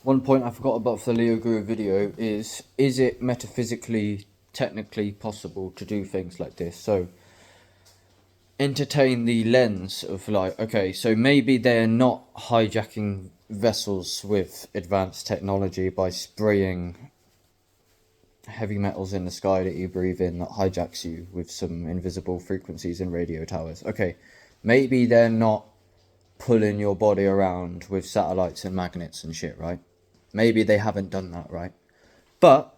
One point I forgot about for the Leo Guru video is it metaphysically, technically possible to do things like this? So, entertain the lens of like, okay, so maybe they're not hijacking vessels with advanced technology by spraying heavy metals in the sky that you breathe in that hijacks you with some invisible frequencies in radio towers. Okay, maybe they're not pulling your body around with satellites and magnets and shit, right? Maybe they haven't done that, right? But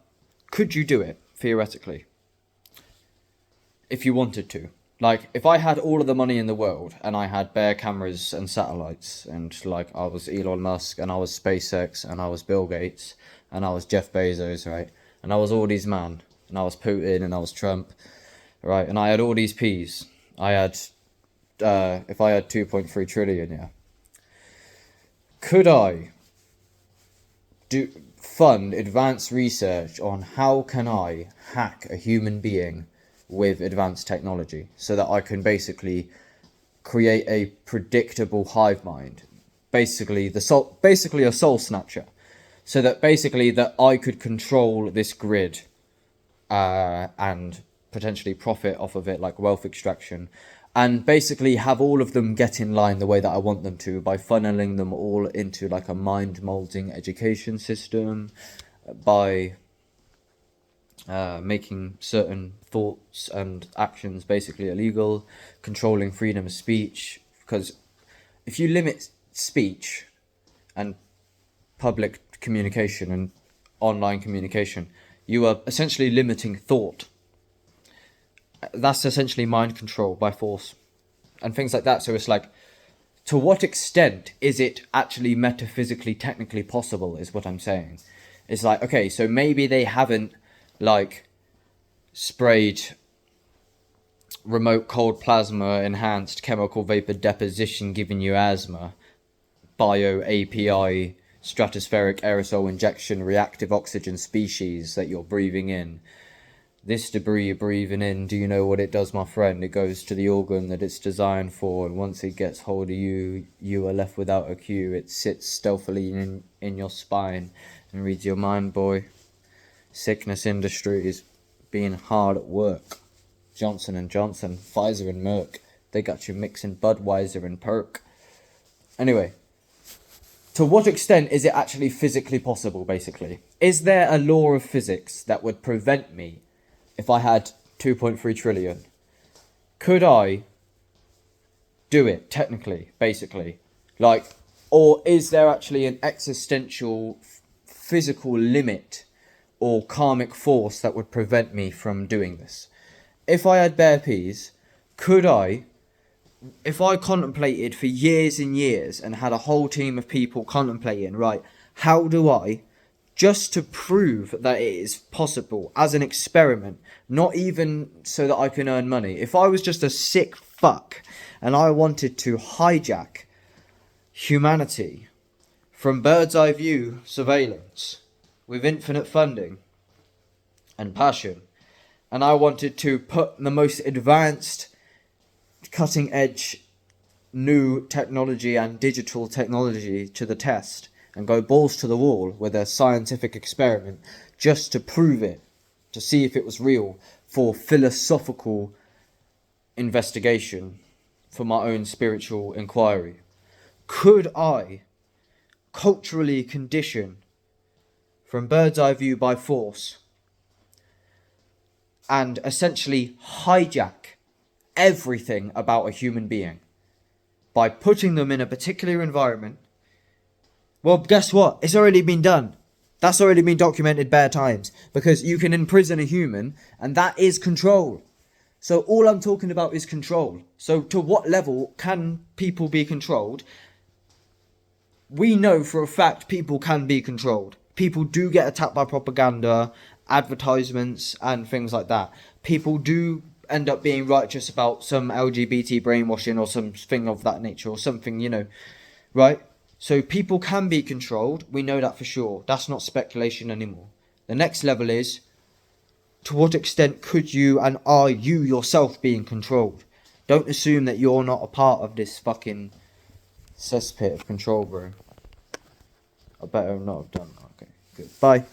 could you do it, theoretically? If you wanted to. Like, if I had all of the money in the world and I had bare cameras and satellites and, like, I was Elon Musk and I was SpaceX and I was Bill Gates and I was Jeff Bezos, right? And I was all these man and I was Putin and I was Trump, right? And I had all these P's. I had, if I had 2.3 trillion, yeah. Could I fund advanced research on how can I hack a human being with advanced technology so that I can basically create a predictable hive mind, basically a soul snatcher, so that basically that I could control this grid and potentially profit off of it, like wealth extraction, and basically have all of them get in line the way that I want them to by funneling them all into like a mind molding education system, by making certain thoughts and actions basically illegal, controlling freedom of speech. Because if you limit speech and public communication and online communication, you are essentially limiting thought. That's essentially mind control by force and things like that. So it's like, to what extent is it actually metaphysically, technically possible is what I'm saying. It's like, okay, so maybe they haven't like sprayed remote cold plasma enhanced chemical vapor deposition giving you asthma, bio API stratospheric aerosol injection reactive oxygen species that you're breathing in. This debris you're breathing in, do you know what it does, my friend? It goes to the organ that it's designed for, and once it gets hold of you, you are left without a cue. It sits stealthily in your spine and reads your mind, boy. Sickness Industries being hard at work. Johnson & Johnson, Pfizer and Merck, they got you mixing Budweiser and Perk. Anyway, to what extent is it actually physically possible, basically? Is there a law of physics that would prevent me if I had 2.3 trillion? Could I do it, technically, basically? Like, or is there actually an existential physical limit or karmic force that would prevent me from doing this? If I had bare peas, could I, if I contemplated for years and years and had a whole team of people contemplating, right, how do I, just to prove that it is possible as an experiment, not even so that I can earn money. If I was just a sick fuck and I wanted to hijack humanity from bird's eye view surveillance with infinite funding and passion, and I wanted to put the most advanced, cutting edge new technology and digital technology to the test, and go balls to the wall with a scientific experiment just to prove it, to see if it was real, for philosophical investigation, for my own spiritual inquiry. Could I culturally condition from bird's eye view by force and essentially hijack everything about a human being by putting them in a particular environment? Well, guess what? It's already been done. That's already been documented bare times, because you can imprison a human and that is control. So all I'm talking about is control. So to what level can people be controlled? We know for a fact people can be controlled. People do get attacked by propaganda, advertisements and things like that. People do end up being righteous about some LGBT brainwashing or something of that nature, or something, you know, right? So people can be controlled. We know that for sure. That's not speculation anymore. The next level is, to what extent could you and are you yourself being controlled? Don't assume that you're not a part of this fucking cesspit of control, bro. I better not have done that. Okay, good. Bye.